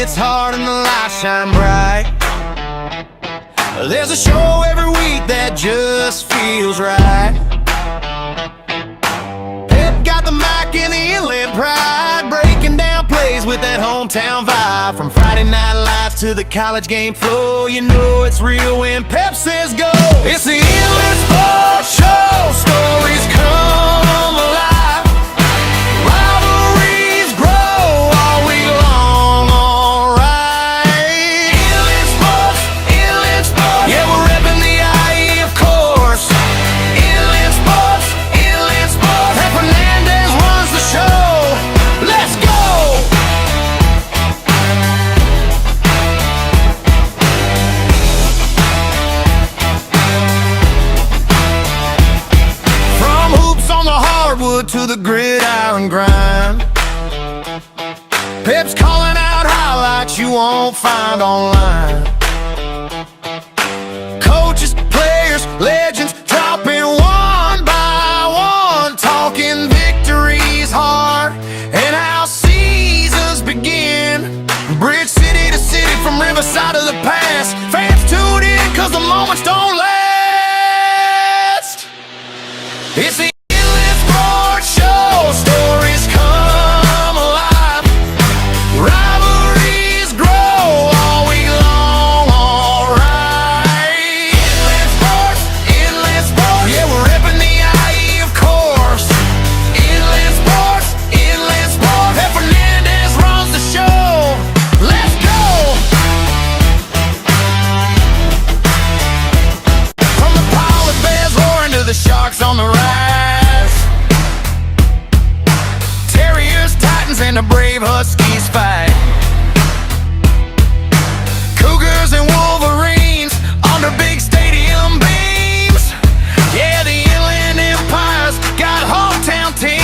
hits hard and the lights shine bright. There's a show every week that just feels right. Pep got the mic in the inland pride, breaking down plays with that hometown vibe. From Friday night lights to the college game flow, you know it's real when Pep says go. It's the Inland Sports Show, stories come alive. Rivalries grow all week long, alright. Inland Sports, yeah, we're repping the IE, of course. Inland Sports, and Fernandez runs the show. Let's go! From hoops on the hardwood to the gridiron grind, Pep's calling out highlights you won't find online. Coaches, players, legends dropping one by one, talking victories hard and how seasons begin. Bridge city to city, from riverside to the past, fans tune in cause the moments don't last. It's the Inland Sports Show, stories come alive. Rivalries grow all week long, alright. Inland Sports, yeah, we're repping the IE, of course. Inland Sports, and Fernandez runs the show. Let's go! From the polar bears roaring to the sharks on the rise, Terriers, Titans, and the brave Huskies fight. Cougars and Wolverines under big stadium beams. Yeah, the Inland Empire's got hometown teams.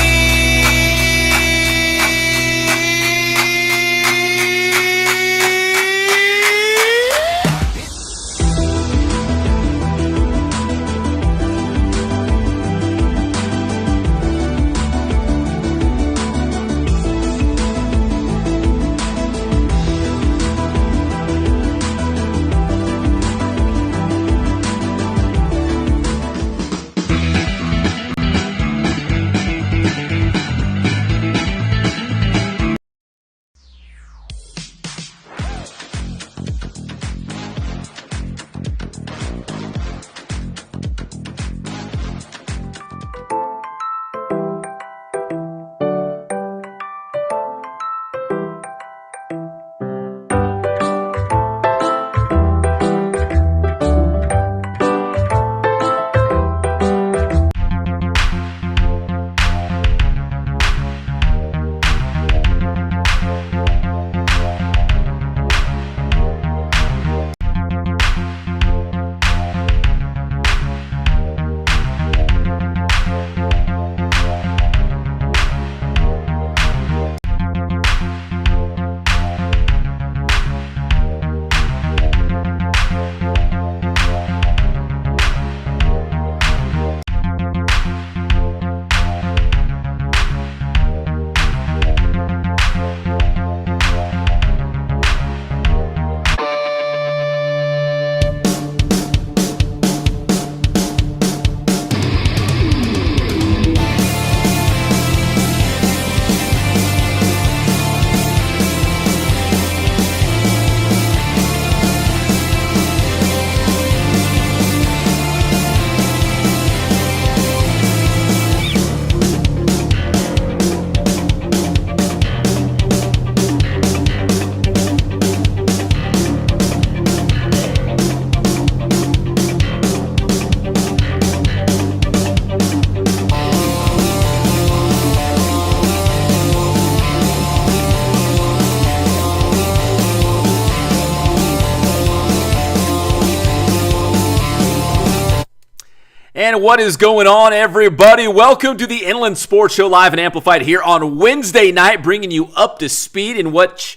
And what is going on, everybody? Welcome to the Inland Sports Show, live and amplified here on Wednesday night, bringing you up to speed in which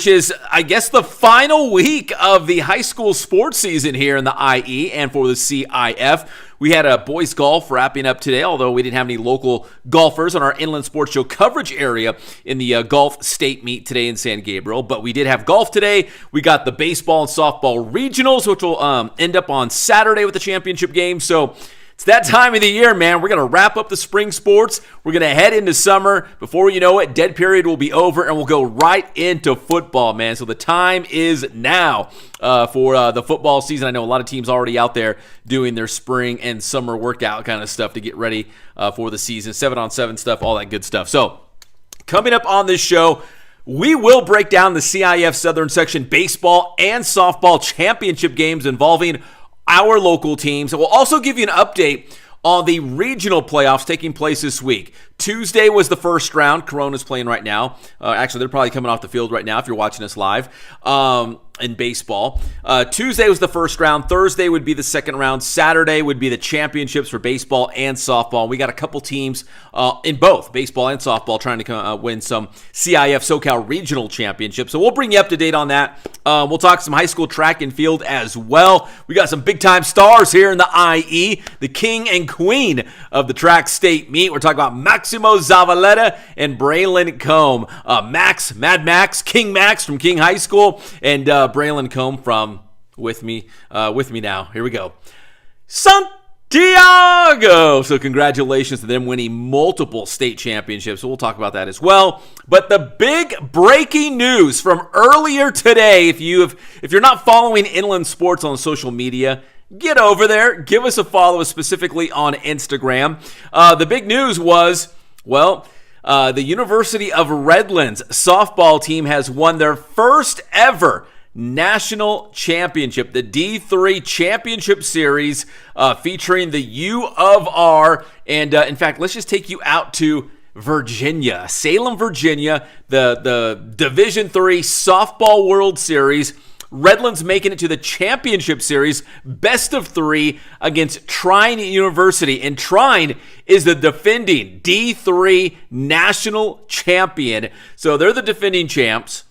is, I guess, the final week of the high school sports season here in the IE and for the CIF. We had a boys golf wrapping up today, although we didn't have any local golfers on our Inland Sports Show coverage area in the golf state meet today in San Gabriel. But we did have golf today. We got the baseball and softball regionals, which will end up on Saturday with the championship game. So it's that time of the year, man. We're going to wrap up the spring sports. We're going to head into summer. Before you know it, dead period will be over, and we'll go right into football, man. So the time is now for the football season. I know a lot of teams already out there doing their spring and summer workout kind of stuff to get ready for the season. 7-on-7 stuff, all that good stuff. So coming up on this show, we will break down the CIF Southern Section baseball and softball championship games involving our local teams. We'll also give you an update on the regional playoffs taking place this week. Tuesday was the first round. Corona's playing right now. Actually, they're probably coming off the field right now if you're watching us live in baseball. Tuesday was the first round. Thursday would be the second round. Saturday would be the championships for baseball and softball. We got a couple teams in both baseball and softball trying to win some CIF SoCal Regional championships. So we'll bring you up to date on that. We'll talk some high school track and field as well. We got some big-time stars here in the IE, the king and queen of the track state meet. We're talking about Maximo, Zavaleta, and Braelyn Combe. Mad Max, King Max from King High School, and Braelyn Combe from with me now. Here we go. Santiago! So congratulations to them winning multiple state championships. So we'll talk about that as well. But the big breaking news from earlier today, if you're not following Inland Sports on social media, get over there. Give us a follow, specifically on Instagram. The big news was, the University of Redlands softball team has won their first ever national championship, the D3 Championship Series, featuring the U of R. And in fact, let's just take you out to Virginia, Salem, Virginia, the Division III Softball World Series. Redlands making it to the championship series, best of three against Trine University. And Trine is the defending D3 national champion. So they're the defending champs.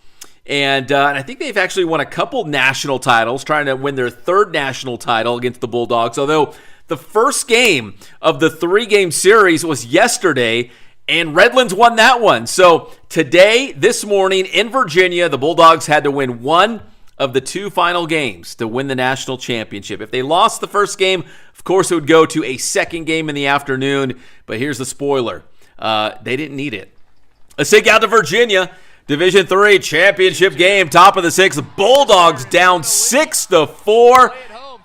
And I think they've actually won a couple national titles, trying to win their third national title against the Bulldogs. Although the first game of the three-game series was yesterday, and Redlands won that one. So today, this morning in Virginia, the Bulldogs had to win one of the two final games to win the national championship. If they lost the first game, of course it would go to a second game in the afternoon. But here's the spoiler. They didn't need it. Let's take out to Virginia. Division III championship game, top of the sixth. Bulldogs down 6-4,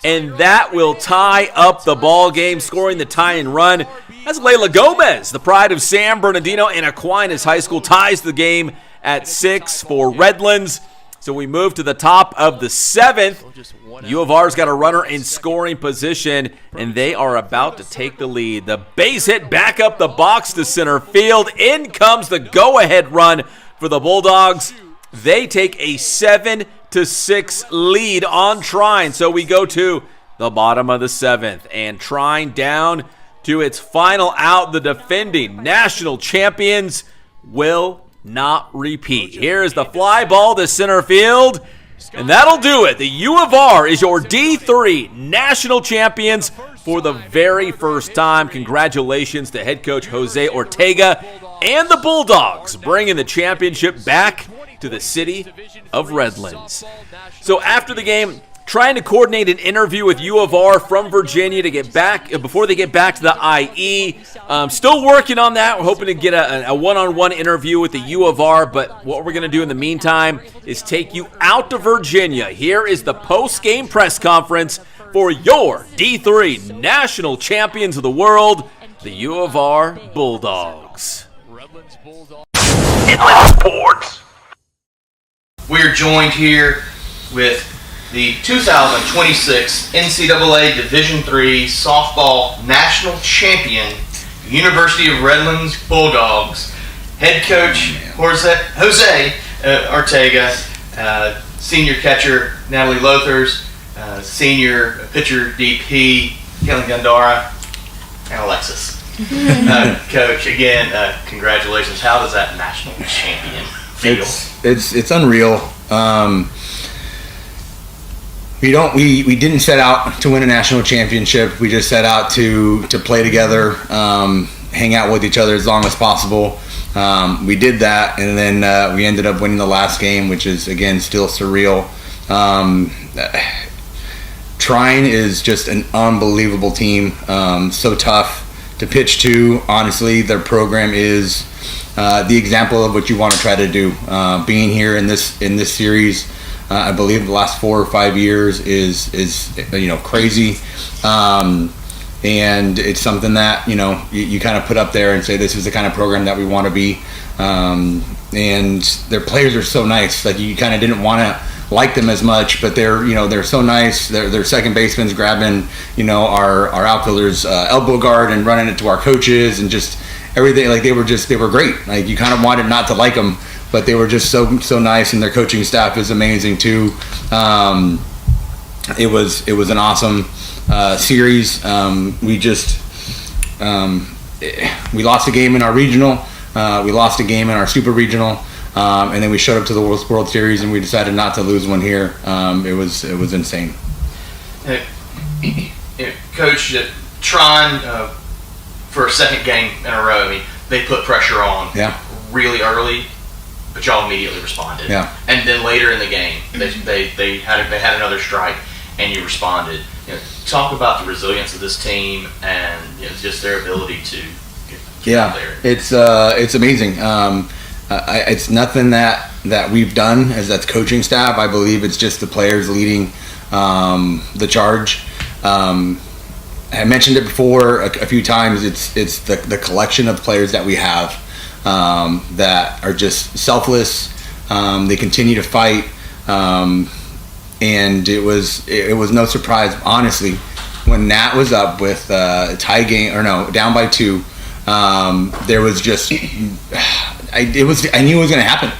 and that will tie up the ball game, scoring the tying run. That's Layla Gomez, the pride of San Bernardino and Aquinas High School, ties the game at 6 for Redlands. So we move to the top of the seventh. U of R's got a runner in scoring position, and they are about to take the lead. The base hit back up the box to center field. In comes the go-ahead run for the Bulldogs. They take a 7-6 lead on Trine. So we go to the bottom of the seventh, and Trine down to its final out. The defending national champions will not repeat. Here is the fly ball to center field, and that'll do it. The U of R is your D3 national champions for the very first time. Congratulations to head coach Jose Ortega and the Bulldogs, bringing the championship back to the city of Redlands. So after the game, trying to coordinate an interview with U of R from Virginia to get back before they get back to the IE. Still working on that. We're hoping to get a one-on-one interview with the U of R, but what we're going to do in the meantime is take you out to Virginia. Here is the post-game press conference for your D3 national champions of the world, the U of R Bulldogs. Inland Sports. We're joined here with the 2026 NCAA Division III Softball National Champion, University of Redlands Bulldogs, head coach Jose Ortega, senior catcher Natalie Lothers, senior pitcher DP Kelly Gundara, and Alexis. Coach, again, congratulations. How does that national champion feel? It's unreal. We didn't set out to win a national championship. We just set out to play together, hang out with each other as long as possible. We did that, and then we ended up winning the last game, which is, again, still surreal. Trine is just an unbelievable team, so tough to pitch to. Honestly, their program is the example of what you want to try to do. Being here in this series, I believe the last 4 or 5 years is crazy, and it's something that you kind of put up there and say this is the kind of program that we want to be. And their players are so nice. Like, you kind of didn't want to like them as much, but they're so nice. Their second baseman's grabbing our outfielders' elbow guard and running it to our coaches, and just everything. Like, they were great. Like, you kind of wanted not to like them, but they were just so nice, and their coaching staff is amazing too. It was an awesome series. We lost a game in our regional. We lost a game in our super regional, and then we showed up to the World Series, and we decided not to lose one here. It was insane. Coach, Trine, for a second game in a row, I mean, they put pressure on really early, but y'all immediately responded. Yeah. And then later in the game, they had another strike, and you responded. Talk about the resilience of this team and just their ability to get out there. It's amazing. It's nothing that we've done as that's coaching staff. I believe it's just the players leading the charge. I mentioned it before a few times. It's the collection of players that we have that are just selfless. They continue to fight, and it was no surprise, honestly, when Nat was up with tie game down by 2. There was just I knew it was going to happen.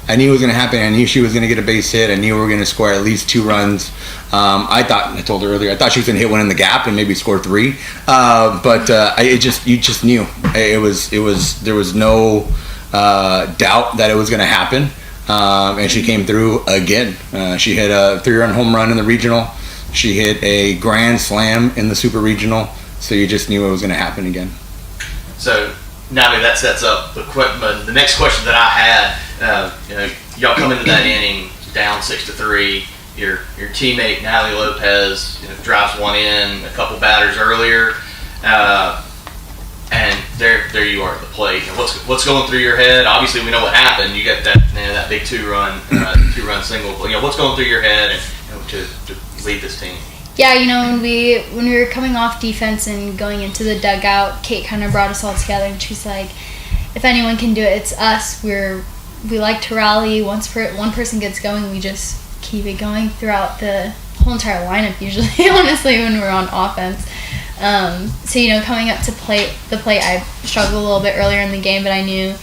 I knew she was going to get a base hit. I knew we were going to score at least 2 runs. I told her earlier, I thought she was going to hit one in the gap and maybe score 3. But you just knew there was no doubt that it was going to happen. And she came through again. She hit a 3-run home run in the regional. She hit a grand slam in the super regional. So you just knew it was going to happen again. So now that sets up the next question that I had. Y'all come into that inning down 6-3. Your teammate Natalie Lopez drives one in a couple batters earlier, and there you are at the plate. And what's going through your head? Obviously, we know what happened. You got that big 2-run single. What's going through your head and to lead this team? Yeah, when we were coming off defense and going into the dugout, Kate kind of brought us all together, and she's like, if anyone can do it, it's us. We like to rally. Once one person gets going, we just keep it going throughout the whole entire lineup usually, honestly, when we're on offense. So, coming up to the plate, I struggled a little bit earlier in the game, but I knew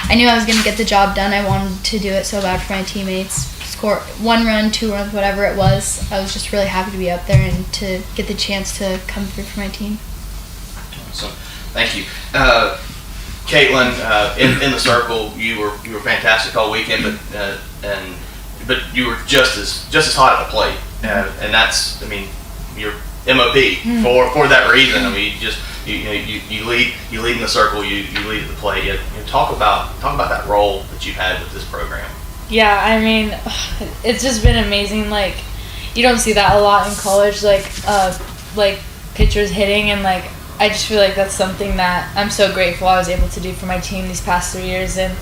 I was going to get the job done. I wanted to do it so bad for my teammates. Score 1 run, 2 runs, whatever it was. I was just really happy to be up there and to get the chance to come through for my team. Awesome. Thank you. Caitlin, in the circle, you were fantastic all weekend, but you were just as hot at the plate, and that's, you're MOP for that reason. You lead in the circle, you lead at the plate. Talk about that role that you've had with this program. Yeah, it's just been amazing. Like, you don't see that a lot in college, like pitchers hitting, and I just feel like that's something that I'm so grateful I was able to do for my team these past 3 years, and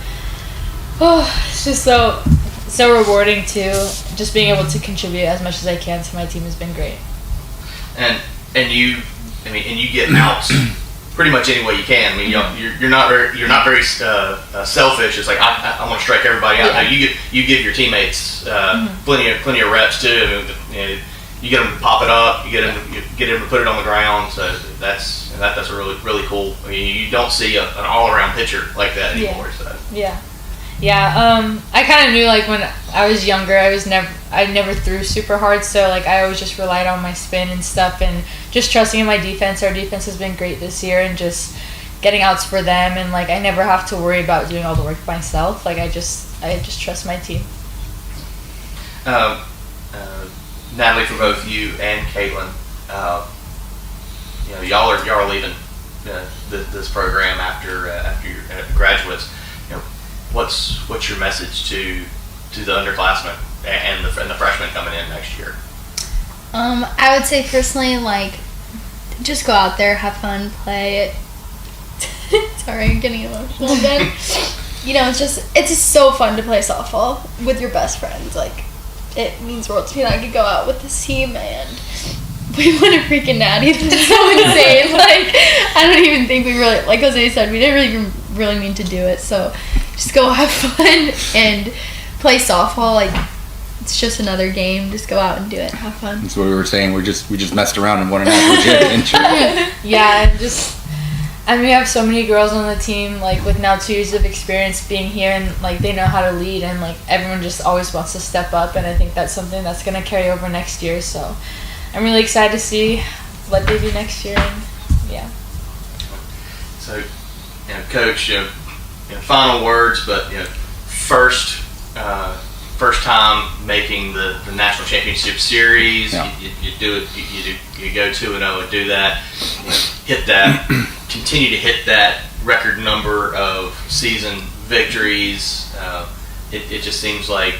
it's just so rewarding too. Just being able to contribute as much as I can to my team has been great. And you get outs pretty much any way you can. You're not very selfish. It's like I want to strike everybody out. Yeah. No, you give your teammates plenty of reps too. You get them to pop it up. You get them to put it on the ground. So that's a really cool. You don't see an all-around pitcher like that anymore. Yeah. So. Yeah. I kind of knew when I was younger, I never threw super hard, so I always just relied on my spin and stuff, and just trusting in my defense. Our defense has been great this year, and just getting outs for them, and I never have to worry about doing all the work myself. I just trust my team. Natalie, for both you and Caitlin, y'all are leaving this program after you're graduates. What's your message to the underclassmen and the freshmen coming in next year? I would say personally, just go out there, have fun, play. Sorry, I'm getting emotional again. It's just so fun to play softball with your best friends. It means worlds to me. I could go out with this team and we won a freaking natty. That's so insane. I don't even think we really, like Jose said, we didn't really mean to do it. So just go have fun and play softball. It's just another game. Just go out and do it. Have fun. That's what we were saying. We just messed around and won a national championship. Yeah, and we have so many girls on the team, with now 2 years of experience being here, and they know how to lead, and everyone just always wants to step up, and I think that's something that's going to carry over next year. So I'm really excited to see what they do next year, and yeah. So, Coach, final words, but first time making the national championship series. Yeah. You do it. You go 2-0 and do that. Hit that. Continue to hit that record number of season victories. It just seems like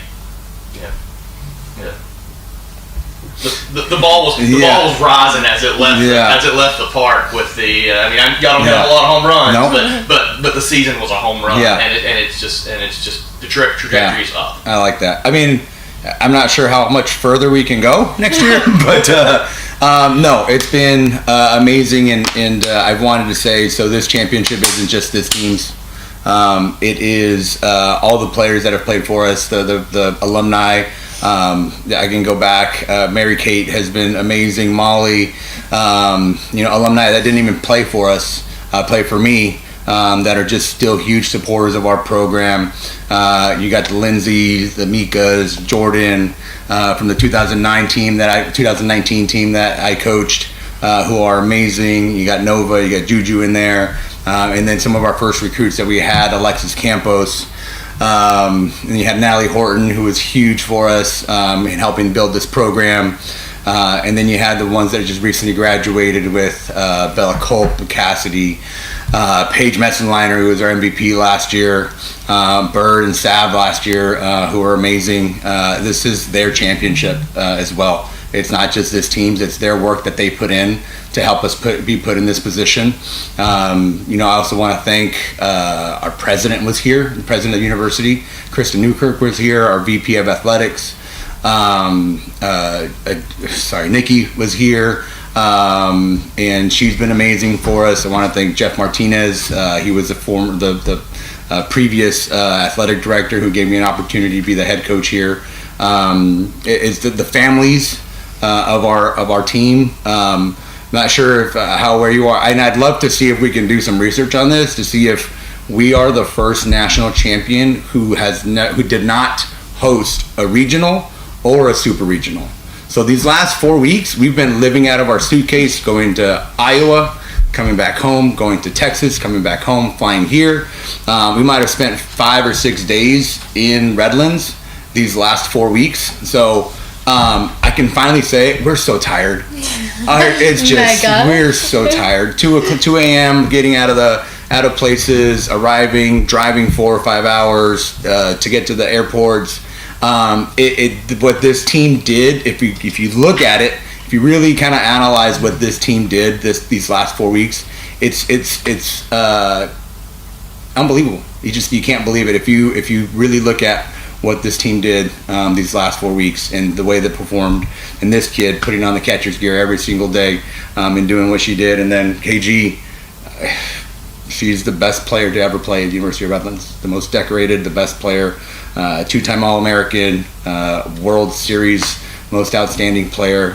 the ball was rising as it left the park with the. Y'all don't have a lot of home runs, Nope. but the season was a home run, Yeah. and it's just the trajectory's up. I like that. I'm not sure how much further we can go next year, but no, it's been amazing, and I've wanted to say, so this championship isn't just this team's. It is all the players that have played for us, the alumni. I can go back. Mary Kate has been amazing. Molly, alumni that didn't even play for us, play for me. That are just still huge supporters of our program. You got the Lindsay, the Mikas, Jordan from the 2019 team that I coached, who are amazing. You got Nova, you got Juju in there, and then some of our first recruits that we had, Alexis Campos. And you had Natalie Horton, who was huge for us in helping build this program. And then you had the ones that just recently graduated with Bella Culp, Cassidy, Paige Messenliner, who was our MVP last year, Bird and Sav last year, who are amazing. This is their championship as well. It's not just this team's, it's their work that they put in to help us be put in this position. I also want to thank our president was here, the president of the university, Krista Newkirk was here, our VP of athletics. Nikki was here, and she's been amazing for us. I want to thank Jeff Martinez. He was the previous athletic director who gave me an opportunity to be the head coach here. It's the families of our team. Not sure if where you are, and I'd love to see if we can do some research on this to see if we are the first national champion who did not host a regional or a super regional. So these last 4 weeks, we've been living out of our suitcase, going to Iowa, coming back home, going to Texas, coming back home, flying here. We might have spent 5 or 6 days in Redlands these last 4 weeks. So I can finally say we're so tired. It's just we're so tired. 2 a.m. getting out of places, arriving, driving 4 or 5 hours to get to the airports. What this team did, if you look at it, if you really kind of analyze what this team did these last 4 weeks, it's unbelievable. You can't believe it if you really look at what this team did these last 4 weeks and the way they performed, and this kid putting on the catcher's gear every single day and doing what she did. And then KG, she's the best player to ever play at the University of Redlands, the most decorated, the best player, 2-time All-American, World Series most outstanding player,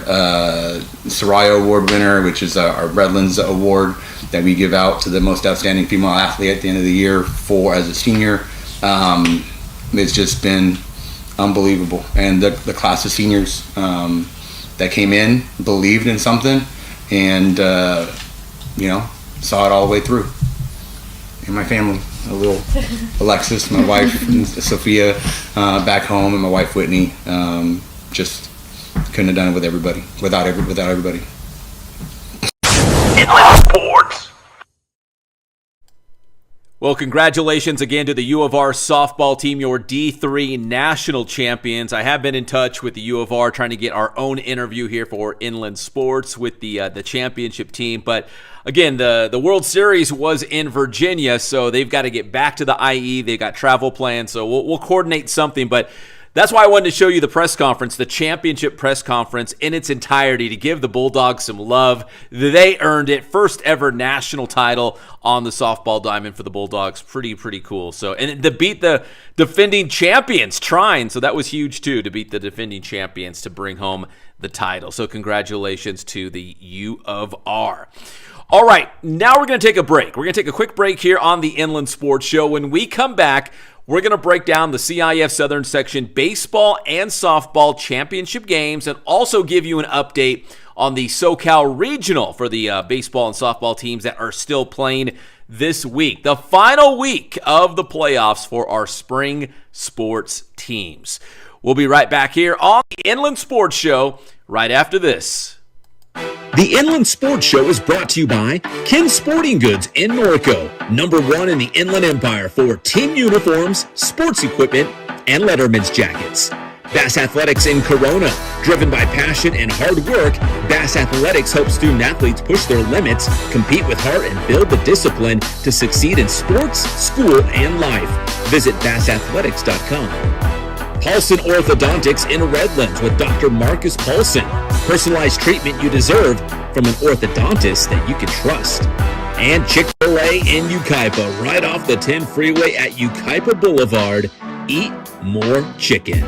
Soraya Award winner, which is our Redlands award that we give out to the most outstanding female athlete at the end of the year as a senior. It's just been unbelievable. And the class of seniors that came in believed in something and, saw it all the way through. And my family, a little Alexis, my wife, and Sophia back home, and my wife Whitney, just Couldn't have done it with everybody, without everybody. Well, congratulations again to the U of R softball team, your D3 national champions. I have been in touch with the U of R trying to get our own interview here for Inland Sports with the championship team. But again, the World Series was in Virginia, so they've got to get back to the IE. They've got travel plans, so we'll coordinate something. But that's why I wanted to show you the press conference, the championship press conference in its entirety, to give the Bulldogs some love. They earned it. First ever national title on the softball diamond for the Bulldogs. Pretty cool. So, and to beat the defending champions, Trine. So that was huge too, to beat the defending champions to bring home the title. So congratulations to the U of R. All right, now we're going to take a break. We're going to take a quick break here on the Inland Sports Show. When we come back, we're going to break down the CIF Southern Section baseball and softball championship games and also give you an update on the SoCal Regional for the baseball and softball teams that are still playing this week. The final week of the playoffs for our spring sports teams. We'll be right back here on the Inland Sports Show right after this. The Inland Sports Show is brought to you by Ken Sporting Goods in Norco, #1 in the Inland Empire for team uniforms, sports equipment, and Letterman's jackets. Bass Athletics in Corona, driven by passion and hard work, Bass Athletics helps student-athletes push their limits, compete with heart, and build the discipline to succeed in sports, school, and life. Visit bassathletics.com. Paulson Orthodontics in Redlands with Dr. Marcus Paulson. Personalized treatment you deserve from an orthodontist that you can trust. And Chick-fil-A in Yucaipa, right off the 10 freeway at Yucaipa Boulevard. Eat more chicken.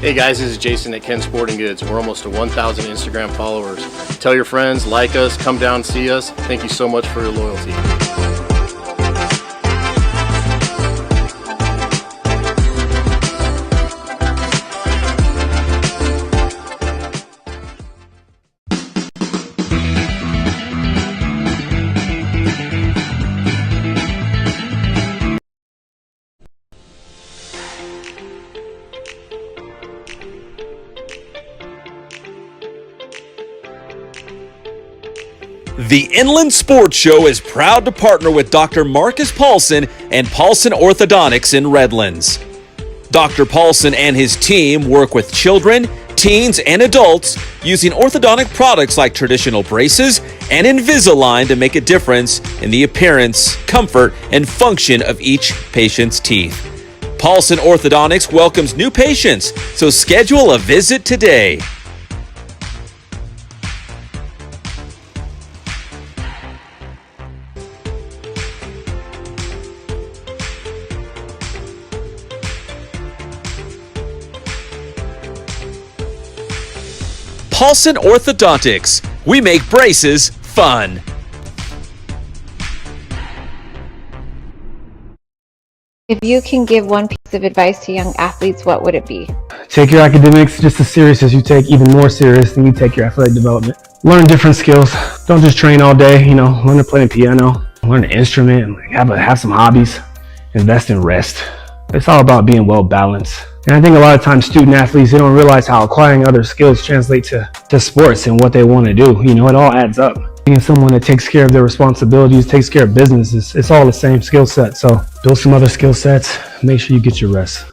Hey guys, this is Jason at Ken Sporting Goods. We're almost to 1,000 Instagram followers. Tell your friends, like us, come down and see us. Thank you so much for your loyalty. The Inland Sports Show is proud to partner with Dr. Marcus Paulson and Paulson Orthodontics in Redlands. Dr. Paulson and his team work with children, teens, and adults using orthodontic products like traditional braces and Invisalign to make a difference in the appearance, comfort, and function of each patient's teeth. Paulson Orthodontics welcomes new patients, so schedule a visit today. Paulson Orthodontics. We make braces fun. If you can give one piece of advice to young athletes, what would it be? Take your academics just as serious as you take, even more serious than you take your athletic development. Learn different skills. Don't just train all day, learn to play the piano, learn an instrument, have some hobbies, invest in rest. It's all about being well balanced. And I think a lot of times student athletes, they don't realize how acquiring other skills translate to sports and what they want to do. You know, it all adds up. Being someone that takes care of their responsibilities, takes care of business, it's all the same skill set. So build some other skill sets, make sure you get your rest.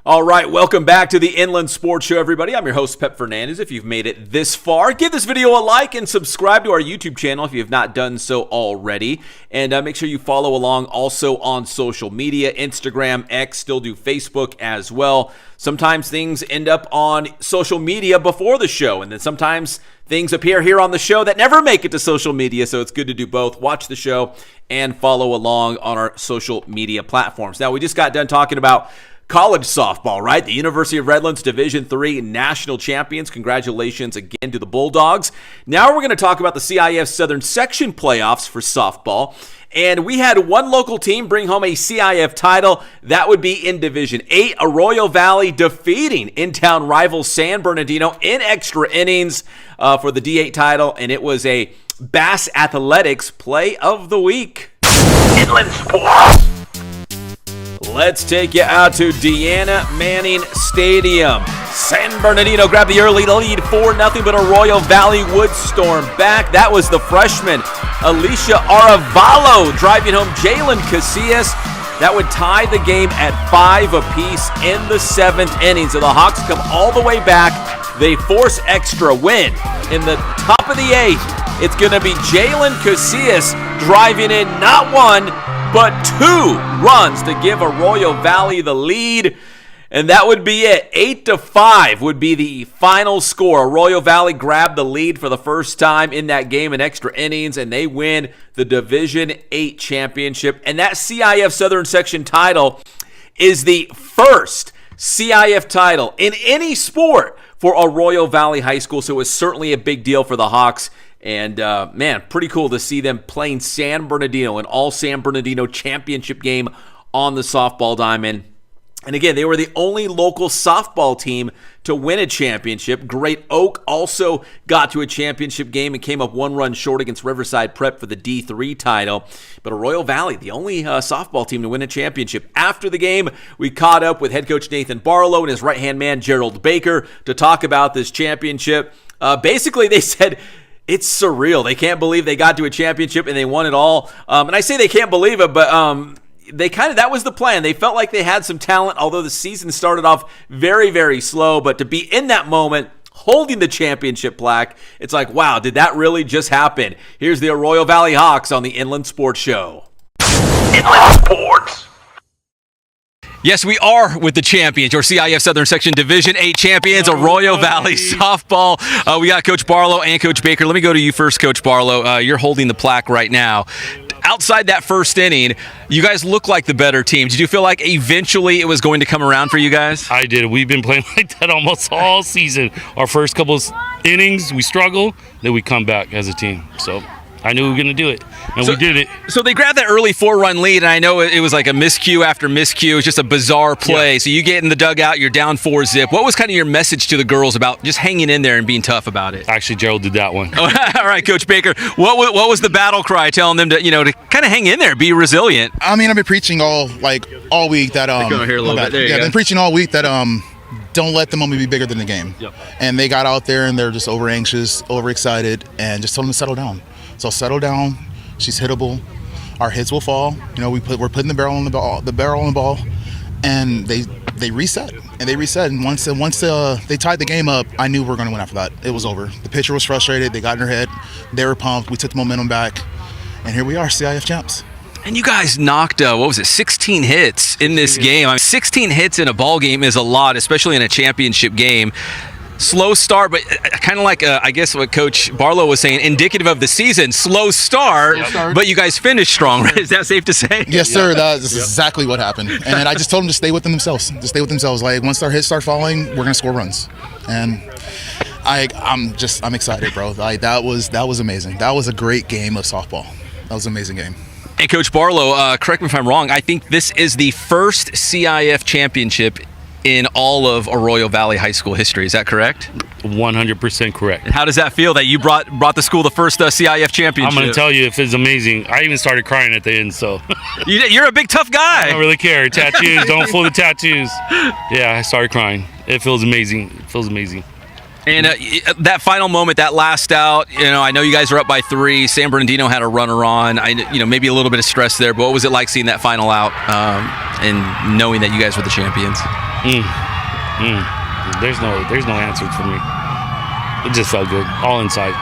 All right, welcome back to the Inland Sports Show, everybody. I'm your host, Pep Fernandez. If you've made it this far, give this video a like and subscribe to our YouTube channel if you have not done so already. And make sure you follow along also on social media, Instagram, X, still do Facebook as well. Sometimes things end up on social media before the show, and then sometimes things appear here on the show that never make it to social media, so it's good to do both. Watch the show and follow along on our social media platforms. Now, we just got done talking about college softball, right? The University of Redlands Division III national champions. Congratulations again to the Bulldogs. Now we're going to talk about the CIF Southern Section playoffs for softball. And we had one local team bring home a CIF title. That would be in Division 8, Arroyo Valley defeating in-town rival San Bernardino in extra innings for the D8 title. And it was a Bass Athletics Play of the Week. Inland Sports. Let's take you out to Deanna Manning Stadium. San Bernardino grabbed the early lead 4-0, but Arroyo Valley would storm back. That was the freshman Alicia Aravalo driving home Jalen Casillas. That would tie the game at 5 apiece in the 7th inning. So the Hawks come all the way back. They force extra win. In the top of the 8th, it's going to be Jalen Casillas driving in not one, but 2 runs to give Arroyo Valley the lead. And that would be it. 8-5 would be the final score. Arroyo Valley grabbed the lead for the first time in that game in extra innings, and they win the Division 8 championship. And that CIF Southern Section title is the first CIF title in any sport for Arroyo Valley High School. So it was certainly a big deal for the Hawks. And, man, pretty cool to see them playing San Bernardino, an all-San Bernardino championship game on the softball diamond. And, again, they were the only local softball team to win a championship. Great Oak also got to a championship game and came up 1 run short against Riverside Prep for the D3 title. But Arroyo Valley, the only softball team to win a championship. After the game, we caught up with head coach Nathan Barlow and his right-hand man, Gerald Baker, to talk about this championship. Basically, they said it's surreal. They can't believe they got to a championship and they won it all. And I say they can't believe it, but that was the plan. They felt like they had some talent, although the season started off very, very slow. But to be in that moment, holding the championship plaque, it's like, wow, did that really just happen? Here's the Arroyo Valley Hawks on the Inland Sports Show. Inland Sports. Yes, we are with the champions, your CIF Southern Section Division 8 champions, Arroyo Valley softball. We got Coach Barlow and Coach Baker. Let me go to you first, Coach Barlow. You're holding the plaque right now. Outside that first inning, you guys look like the better team. Did you feel like eventually it was going to come around for you guys? I did. We've been playing like that almost all season. Our first couple innings, we struggle, then we come back as a team. So I knew we were going to do it, and we did it. So they grabbed that early 4-run lead, and I know it was like a miscue after miscue. It was just a bizarre play. Yeah. So you get in the dugout, you're down 4-zip. What was kind of your message to the girls about just hanging in there and being tough about it? Actually, Gerald did that one. All right, Coach Baker. What was the battle cry telling them to kind of hang in there, be resilient? I mean, I've been preaching all all week that Come over here a little bit. There you yeah, go. been preaching all week that don't let the moment be bigger than the game. Yep. And they got out there and they're just over anxious, over excited, and just told them to settle down. So settle down. She's hittable. Our hits will fall. You know, we're putting the barrel on the ball, and they reset. And once they tied the game up, I knew we were going to win after that. It was over. The pitcher was frustrated. They got in their head. They were pumped. We took the momentum back, and here we are, CIF champs. And you guys knocked, 16 hits in this game. I mean, 16 hits in a ball game is a lot, especially in a championship game. Slow start, but kind of like, I guess what Coach Barlow was saying, indicative of the season. Slow start, but you guys finished strong, right? Is that safe to say? Yes, sir. That's exactly what happened. And I just told them to stay with themselves. To stay with themselves. Like, once our hits start falling, we're going to score runs. And I'm excited, bro. Like, that was amazing. That was a great game of softball. That was an amazing game. And Coach Barlow, correct me if I'm wrong, I think this is the first CIF championship in all of Arroyo Valley High School history. Is that correct? 100% correct. And how does that feel that you brought the school the first CIF championship? I'm going to tell you, if it's amazing. I even started crying at the end, so. You're a big, tough guy. I don't really care. Tattoos, don't fool the tattoos. Yeah, I started crying. It feels amazing. It feels amazing. And that final moment, that last out, I know you guys are up by 3. San Bernardino had a runner on. Maybe a little bit of stress there, but what was it like seeing that final out and knowing that you guys were the champions? There's no answer for me. It just felt good, all inside.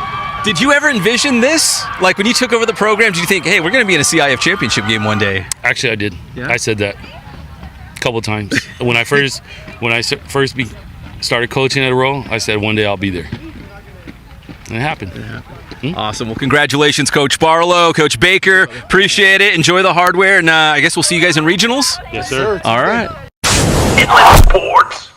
Did you ever envision this? Like when you took over the program, did you think, hey, we're going to be in a CIF championship game one day? Actually, I did. Yeah? I said that a couple times. When I first started coaching at Arroyo, I said one day I'll be there. And it happened. Awesome. Well, congratulations, Coach Barlow, Coach Baker. Appreciate it. Enjoy the hardware, and I guess we'll see you guys in regionals. Yes, sir. All right. Inland Sports.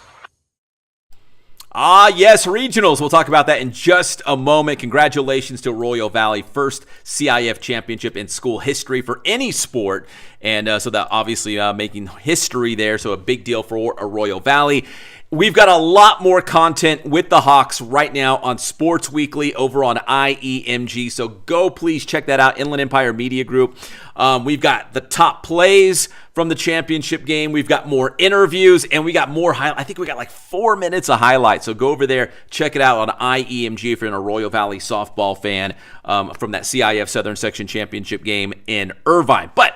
Yes, regionals. We'll talk about that in just a moment. Congratulations to Arroyo Valley, first CIF championship in school history for any sport. And so that obviously making history there, so a big deal for Arroyo Valley. We've got a lot more content with the Hawks right now on Sports Weekly over on IEMG, so go please check that out, Inland Empire Media Group. We've got the top plays from the championship game. We've got more interviews, and we got more I think we got like 4 minutes of highlights, so go over there, check it out on IEMG if you're an Arroyo Valley softball fan from that CIF Southern Section championship game in Irvine. But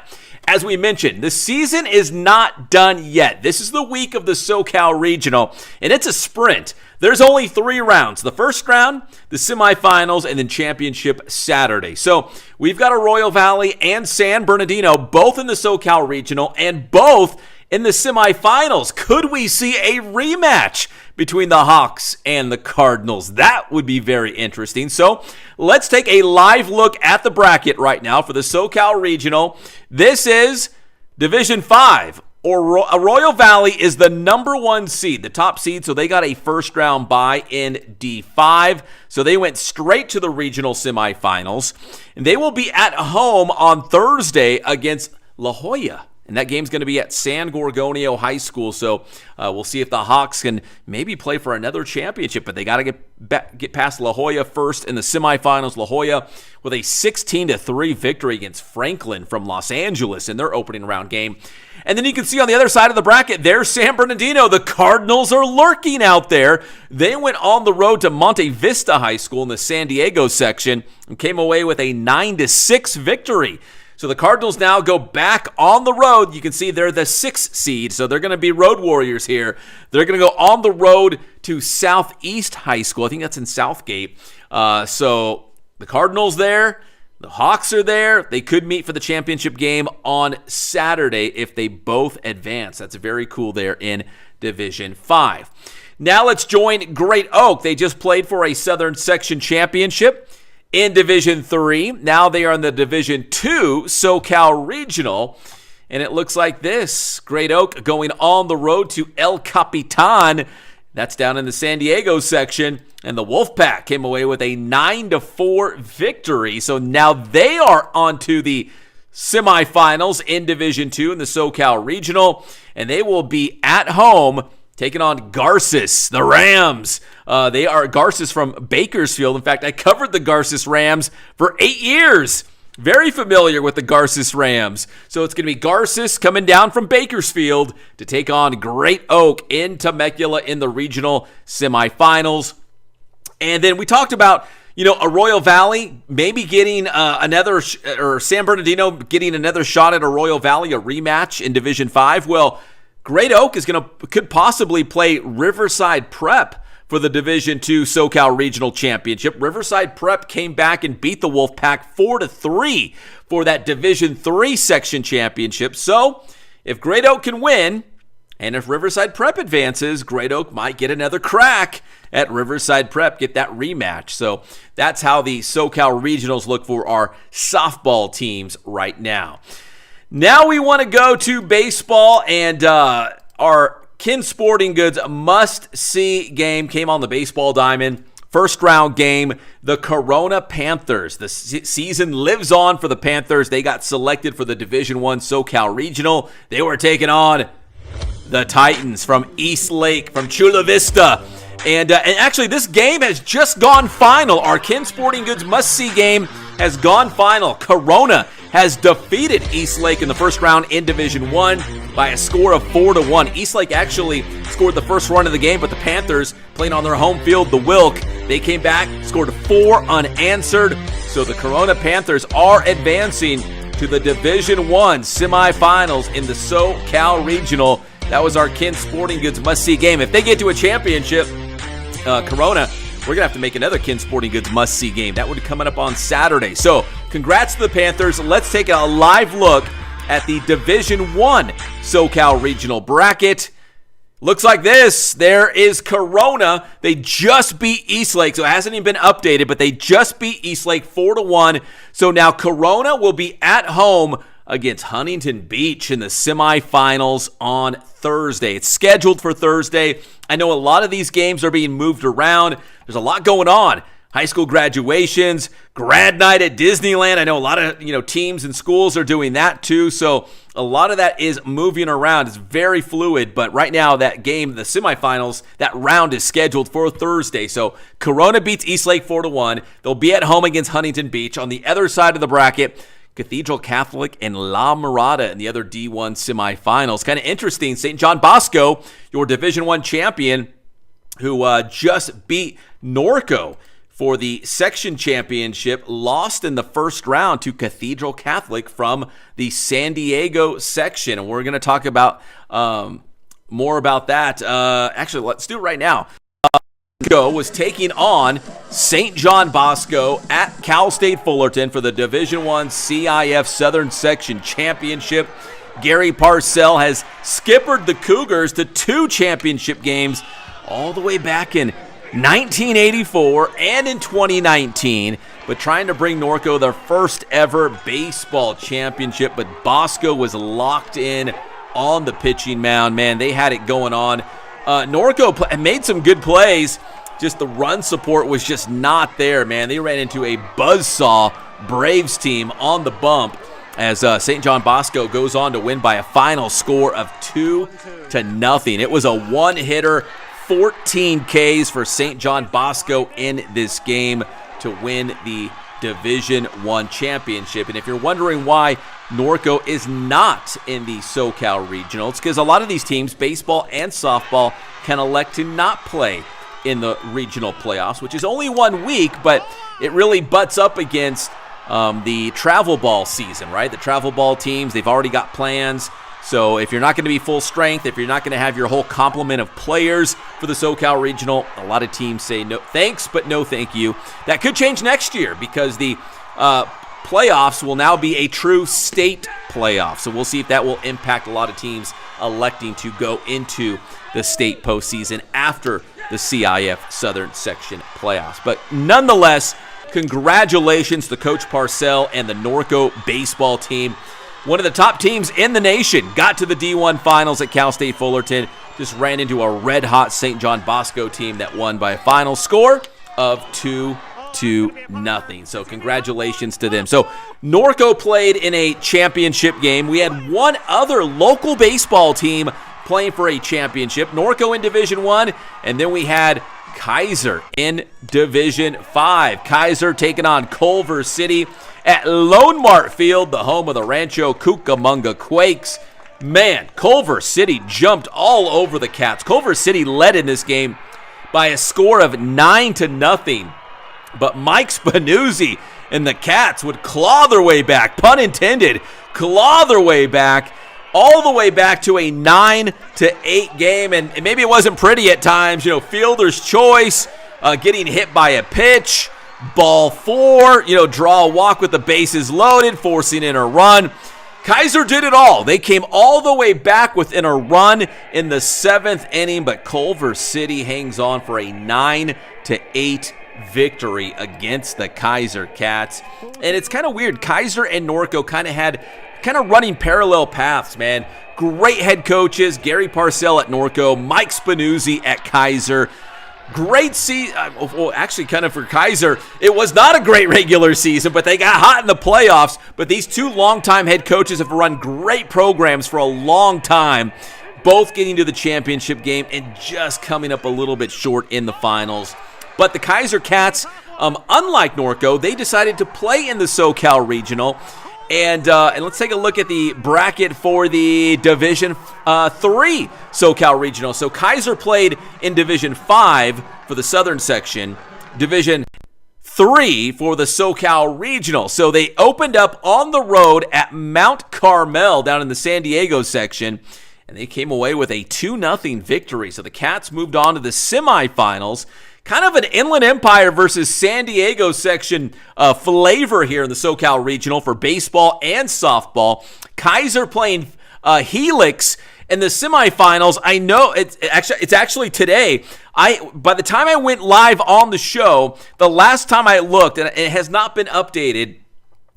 as we mentioned, the season is not done yet. This is the week of the SoCal Regional, and it's a sprint. There's only 3 rounds. The first round, the semifinals, and then championship Saturday. So we've got Arroyo Valley and San Bernardino both in the SoCal Regional and both in the semifinals. Could we see a rematch between the Hawks and the Cardinals? That would be very interesting. So let's take a live look at the bracket right now for the SoCal Regional. This is Division 5. Arroyo Valley is the number 1 seed, the top seed, so they got a first-round bye in D5. So they went straight to the regional semifinals. And they will be at home on Thursday against La Jolla. And that game's going to be at San Gorgonio High School. So we'll see if the Hawks can maybe play for another championship. But they got to get past La Jolla first in the semifinals. La Jolla with a 16-3 victory against Franklin from Los Angeles in their opening round game. And then you can see on the other side of the bracket, there's San Bernardino. The Cardinals are lurking out there. They went on the road to Monte Vista High School in the San Diego section and came away with a 9-6 victory. So the Cardinals now go back on the road. You can see they're the 6th seed, so they're going to be road warriors here. They're going to go on the road to Southeast High School. I think that's in Southgate. So the Cardinals there. The Hawks are there. They could meet for the championship game on Saturday if they both advance. That's very cool there in Division 5. Now let's join Great Oak. They just played for a Southern Section championship in Division 3. Now they are in the Division 2 SoCal Regional. And it looks like this. Great Oak going on the road to El Capitan. That's down in the San Diego section. And the Wolfpack came away with a 9-4 victory. So now they are on to the semifinals in Division 2 in the SoCal Regional. And they will be at home taking on Garces, the Rams. They are Garces from Bakersfield. In fact, I covered the Garces Rams for 8 years. very familiar with the Garces Rams. So it's going to be Garces coming down from Bakersfield to take on Great Oak in Temecula in the regional semifinals. And then we talked about, Arroyo Valley maybe getting or San Bernardino getting another shot at Arroyo Valley, a rematch in Division 5. Well, Great Oak could possibly play Riverside Prep for the Division II SoCal Regional Championship. Riverside Prep came back and beat the Wolfpack 4-3 for that Division III section championship. So if Great Oak can win, and if Riverside Prep advances, Great Oak might get another crack at Riverside Prep, get that rematch. So that's how the SoCal Regionals look for our softball teams right now. Now we want to go to baseball, and our Kin Sporting Goods must-see game came on the baseball diamond. First round game, the Corona Panthers. The season lives on for the Panthers. They got selected for the Division I SoCal Regional. They were taking on the Titans from East Lake, from Chula Vista. And actually, this game has just gone final. Our Kin Sporting Goods must-see game has gone final. Corona has defeated East Lake in the first round in Division I by a score of 4-1. East Lake actually scored the first run of the game, but the Panthers, playing on their home field, the Wilk, they came back, scored 4 unanswered. So the Corona Panthers are advancing to the Division I semifinals in the SoCal Regional. That was our Kin Sporting Goods must-see game. If they get to a championship, Corona, we're going to have to make another Kin Sporting Goods must-see game. That would be coming up on Saturday. So congrats to the Panthers. Let's take a live look at the Division I SoCal Regional bracket. Looks like this. There is Corona. They just beat East Lake, so it hasn't even been updated, but they just beat East Lake 4-1. So now Corona will be at home against Huntington Beach in the semifinals on Thursday. It's scheduled for Thursday. I know a lot of these games are being moved around. There's a lot going on. High school graduations, grad night at Disneyland. I know a lot of teams and schools are doing that too. So a lot of that is moving around. It's very fluid. But right now, that game, the semifinals, that round is scheduled for Thursday. So Corona beats East Lake 4-1. They'll be at home against Huntington Beach. On the other side of the bracket, Cathedral Catholic and La Mirada in the other D1 semifinals. Kind of interesting. St. John Bosco, your Division I champion, who just beat Norco for the section championship, lost in the first round to Cathedral Catholic from the San Diego section. And we're going to talk about more about that. Actually, let's do it right now. Was taking on St. John Bosco at Cal State Fullerton for the Division I CIF Southern Section Championship. Gary Parcell has skippered the Cougars to 2 championship games all the way back in 1984 and in 2019, but trying to bring Norco their first ever baseball championship. But Bosco was locked in on the pitching mound. Man, they had it going on. Norco made some good plays. Just the run support was just not there, man. They ran into a buzzsaw Braves team on the bump as St. John Bosco goes on to win by a final score of 2-0. It was a one-hitter, 14 Ks for St. John Bosco in this game to win the Division I championship. And if you're wondering why Norco is not in the SoCal Regional, it's because a lot of these teams, baseball and softball, can elect to not play in the regional playoffs, which is only 1 week, but it really butts up against the travel ball season, right? The travel ball teams, they've already got plans. So if you're not going to be full strength, if you're not going to have your whole complement of players for the SoCal Regional, a lot of teams say no thanks, but no thank you. That could change next year because the playoffs will now be a true state playoff. So we'll see if that will impact a lot of teams electing to go into the state postseason after the CIF Southern Section playoffs. But nonetheless, congratulations to Coach Parcell and the Norco baseball team. One of the top teams in the nation got to the D1 finals at Cal State Fullerton. Just ran into a red-hot St. John Bosco team that won by a final score of 2-0. So congratulations to them. So Norco played in a championship game. We had one other local baseball team playing for a championship. Norco in Division I, and then we had Kaiser in Division 5. Kaiser taking on Culver City at Lone Mart Field, the home of the Rancho Cucamonga Quakes. Man, Culver City jumped all over the Cats. Culver City led in this game by a score of 9-0. But Mike Spinuzzi and the Cats would claw their way back, pun intended, claw their way back, all the way back to a 9-8 game. And maybe it wasn't pretty at times, fielder's choice, getting hit by a pitch, ball 4, draw a walk with the bases loaded, forcing in a run. Kaiser did it all. They came all the way back within a run in the 7th inning, but Culver City hangs on for a 9-8 victory against the Kaiser Cats. And it's kind of weird. Kaiser and Norco kind of running parallel paths, man. Great head coaches, Gary Parcell at Norco, Mike Spinuzzi at Kaiser. Great season. Well, actually, kind of for Kaiser, it was not a great regular season, but they got hot in the playoffs. But these two longtime head coaches have run great programs for a long time, both getting to the championship game and just coming up a little bit short in the finals. But the Kaiser Cats, unlike Norco, they decided to play in the SoCal Regional. And let's take a look at the bracket for the Division 3 SoCal Regional. So Kaiser played in Division 5 for the Southern Section, Division 3 for the SoCal Regional. So they opened up on the road at Mount Carmel down in the San Diego section, and they came away with a 2-0 victory. So the Cats moved on to the semifinals. Kind of an Inland Empire versus San Diego section flavor here in the SoCal Regional for baseball and softball. Kaiser playing Helix in the semifinals. I know it's actually today. By the time I went live on the show, the last time I looked, and it has not been updated,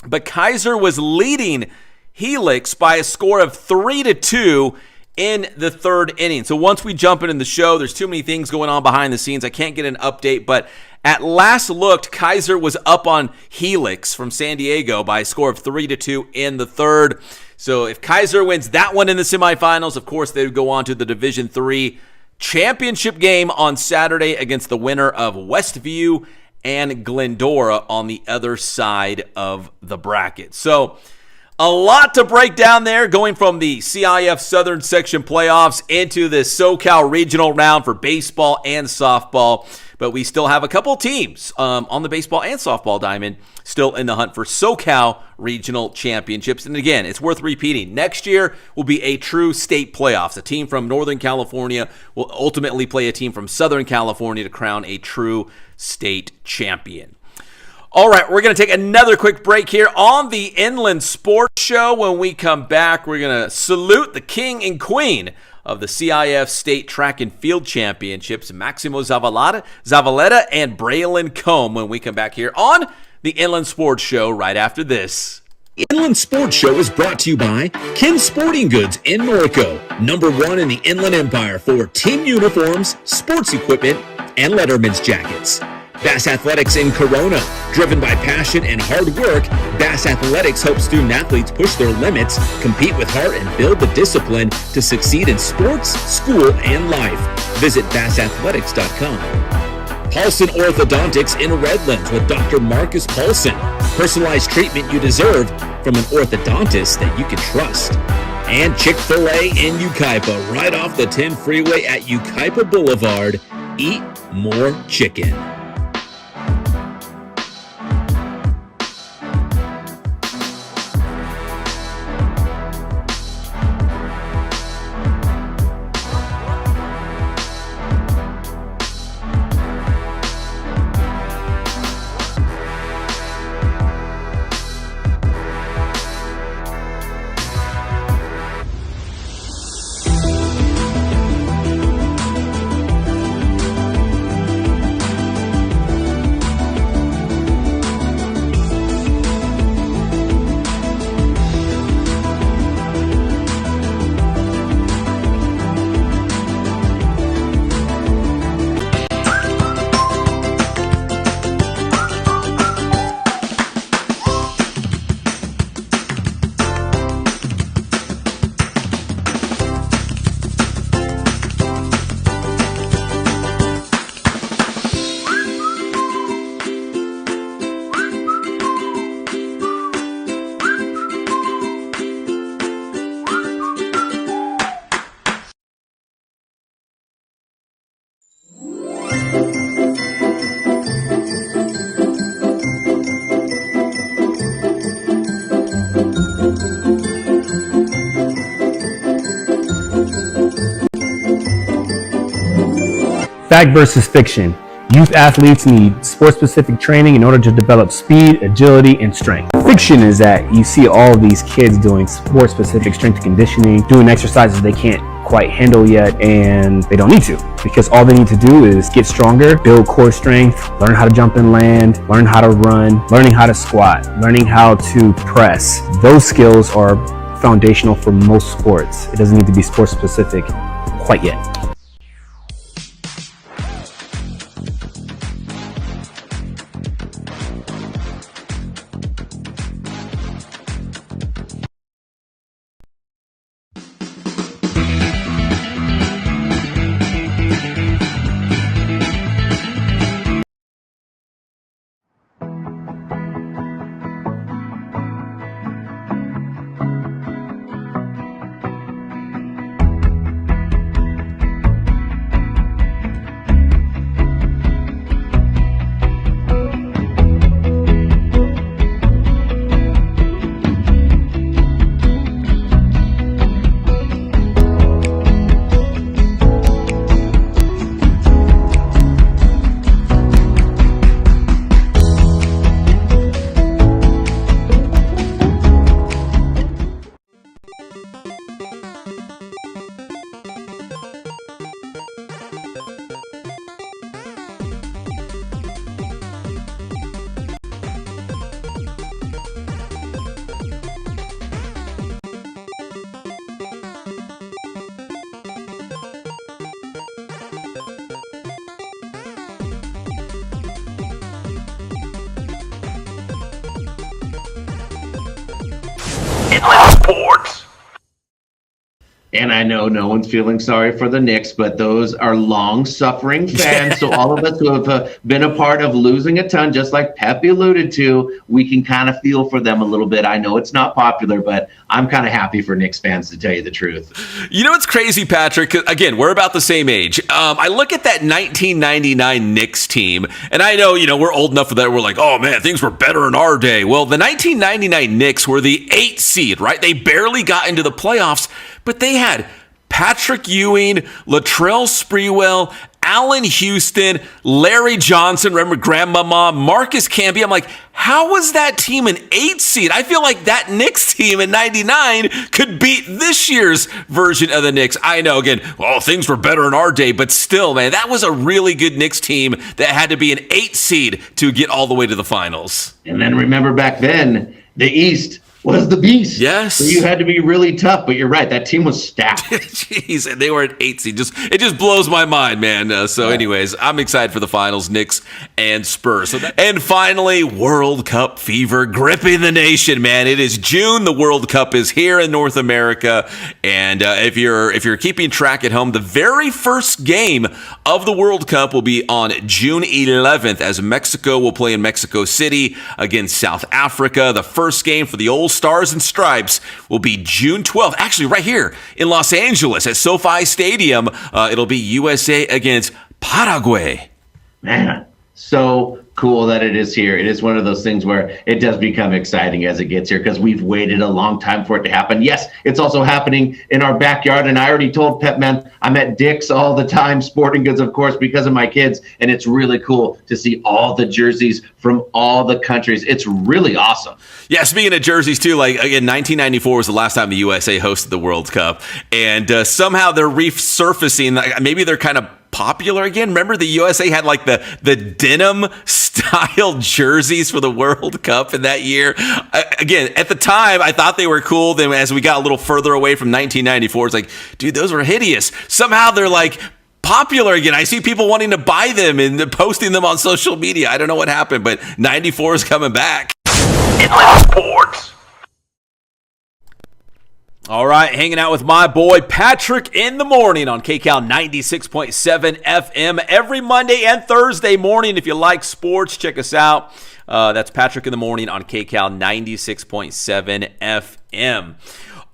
but Kaiser was leading Helix by a score of 3-2 in the 3rd inning. So once we jump in the show, there's too many things going on behind the scenes. I can't get an update, but at last looked, Kaiser was up on Helix from San Diego by a score of 3-2 in the 3rd. So if Kaiser wins that one in the semifinals, of course, they would go on to the Division 3 championship game on Saturday against the winner of Westview and Glendora on the other side of the bracket. So a lot to break down there, going from the CIF Southern Section playoffs into the SoCal Regional round for baseball and softball. But we still have a couple teams on the baseball and softball diamond still in the hunt for SoCal Regional championships. And again, it's worth repeating. Next year will be a true state playoffs. A team from Northern California will ultimately play a team from Southern California to crown a true state champion. All right, we're going to take another quick break here on the Inland Sports Show. When we come back, we're going to salute the king and queen of the CIF State Track and Field Championships, Maximo Zavaleta and Braelyn Combe, when we come back here on the Inland Sports Show right after this. Inland Sports Show is brought to you by Ken Sporting Goods in Norco, #1 in the Inland Empire for team uniforms, sports equipment, and letterman's jackets. Bass Athletics in Corona. Driven by passion and hard work, Bass Athletics helps student-athletes push their limits, compete with heart, and build the discipline to succeed in sports, school, and life. Visit bassathletics.com. Paulson Orthodontics in Redlands with Dr. Marcus Paulson. Personalized treatment you deserve from an orthodontist that you can trust. And Chick-fil-A in Yucaipa, right off the 10 freeway at Yucaipa Boulevard. Eat more chicken. Fact versus fiction. Youth athletes need sport-specific training in order to develop speed, agility, and strength. Fiction is that you see all of these kids doing sport-specific strength and conditioning, doing exercises they can't quite handle yet, and they don't need to, because all they need to do is get stronger, build core strength, learn how to jump and land, learn how to run, learning how to squat, learning how to press. Those skills are foundational for most sports. It doesn't need to be sport-specific quite yet. And I know no one's feeling sorry for the Knicks, but those are long-suffering fans. So all of us who have been a part of losing a ton, just like Pepe alluded to, we can kind of feel for them a little bit. I know it's not popular, but I'm kind of happy for Knicks fans, to tell you the truth. You know what's crazy, Patrick? Again, we're about the same age. I look at that 1999 Knicks team, and I know, we're old enough for that. We're like, oh, man, things were better in our day. Well, the 1999 Knicks were the 8th seed, right? They barely got into the playoffs. But they had Patrick Ewing, Latrell Sprewell, Allen Houston, Larry Johnson, remember Grandmama, Marcus Camby. I'm like, how was that team an 8th seed? I feel like that Knicks team in 99 could beat this year's version of the Knicks. I know, again, things were better in our day, but still, man, that was a really good Knicks team that had to be an 8th seed to get all the way to the finals. And then remember back then, the East was the beast. Yes. So you had to be really tough, but you're right. That team was stacked. Jeez, and they were at 8 seed. It just blows my mind, man. Anyways, I'm excited for the finals, Knicks and Spurs. And finally, World Cup fever gripping the nation, man. It is June. The World Cup is here in North America. And if you're keeping track at home, the very first game of the World Cup will be on June 11th as Mexico will play in Mexico City against South Africa. The first game for the Old Stars and Stripes will be June 12th. Actually, right here in Los Angeles at SoFi Stadium. It'll be USA against Paraguay. Man, so cool that it is here. It is one of those things where it does become exciting as it gets here because we've waited a long time for it to happen. Yes, it's also happening in our backyard. And I already told Pep Man, I'm at Dick's all the time, sporting goods, of course, because of my kids. And it's really cool to see all the jerseys from all the countries. It's really awesome. Yeah, speaking of jerseys, too, like, again, 1994 was the last time the USA hosted the World Cup. And somehow they're resurfacing. Maybe they're kind of popular again. Remember the USA had like the denim style jerseys for the World Cup in that year. Again, at the time, I thought they were cool. Then as we got a little further away from 1994, it's like, dude, those were hideous. Somehow they're like popular again. I see people wanting to buy them and posting them on social media. I don't know what happened, but 94 is coming back. Inland Sports. All right, hanging out with my boy Patrick in the morning on KCAL 96.7 FM every Monday and Thursday morning. If you like sports, check us out. That's Patrick in the morning on KCAL 96.7 FM.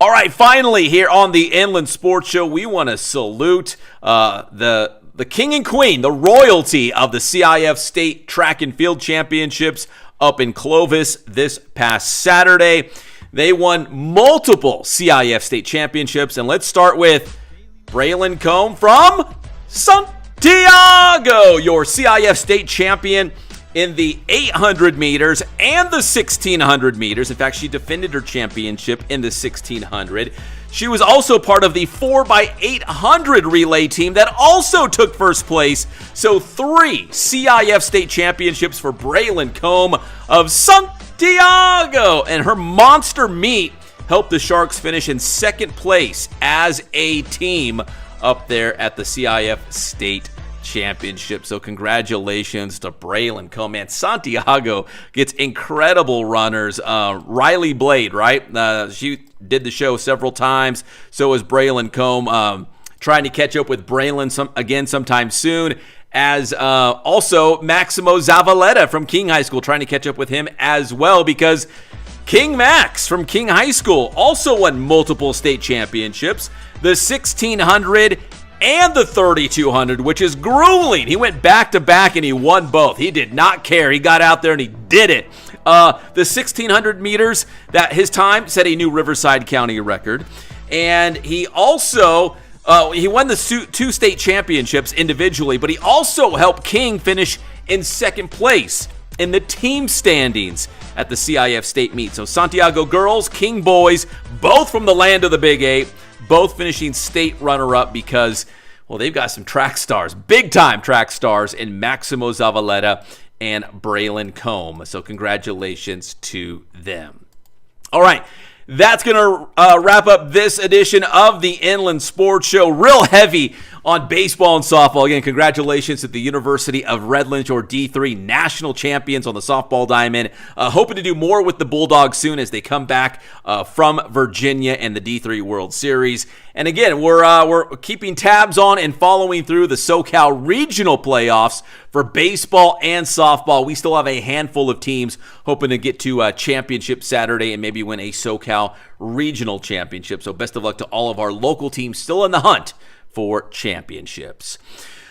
All right, finally here on the Inland Sports Show, we want to salute the king and queen, the royalty of the CIF State Track and Field Championships up in Clovis this past Saturday. They won multiple CIF state championships. And let's start with Braelyn Combe from Santiago. Santiago, your CIF state champion in the 800 meters and the 1600 meters. In fact, she defended her championship in the 1600. She was also part of the 4x800 relay team that also took first place. So 3 CIF state championships for Braelyn Combe of Santiago. And her monster meet helped the Sharks finish in second place as a team up there at the CIF state championship. So congratulations to Braelyn Combe. Man, Santiago gets incredible runners. Riley Blade, right? She did the show several times. So is Braelyn Combe. Trying to catch up with Braelyn sometime soon. As also Maximo Zavaleta from King High School, trying to catch up with him as well, because King Max from King High School also won multiple state championships, the 1600 and the 3200, which is grueling. He went back to back and he won both. He did not care. He got out there and he did it. The 1600 meters, that his time set a new Riverside County record, and he also he won the 2 state championships individually, but he also helped King finish in second place in the team standings at the CIF state meet. So Santiago girls, King boys, both from the land of the Big 8, both finishing state runner-up because, well, they've got some track stars, big-time track stars in Maximo Zavaleta and Braelyn Combe. So congratulations to them. All right, that's going to wrap up this edition of the Inland Sports Show. Real heavy on baseball and softball. Again, congratulations to the University of Redlands, your D3 national champions on the softball diamond. Hoping to do more with the Bulldogs soon as they come back from Virginia and the D3 World Series. And again, we're keeping tabs on and following through the SoCal Regional playoffs for baseball and softball. We still have a handful of teams hoping to get to a championship Saturday and maybe win a SoCal Regional championship. So best of luck to all of our local teams still in the hunt for championships.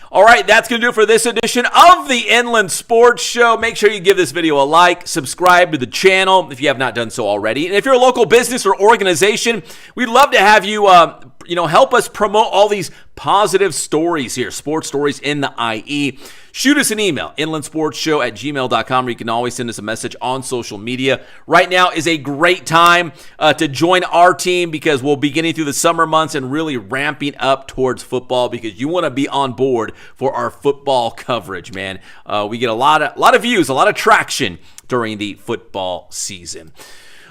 All right, that's going to do it for this edition of the Inland Sports Show. Make sure you give this video a like, subscribe to the channel if you have not done so already. And if you're a local business or organization, we'd love to have you help us promote all these positive stories here, sports stories in the IE. Shoot us an email, inlandsportsshow@gmail.com, or you can always send us a message on social media. Right now is a great time to join our team because we'll be getting through the summer months and really ramping up towards football, because you want to be on board for our football coverage, man. We get a lot of views, a lot of traction during the football season.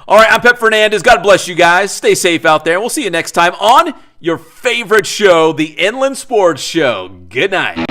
All right, I'm Pep Fernandez. God bless you guys. Stay safe out there. We'll see you next time on your favorite show, the Inland Sports Show. Good night.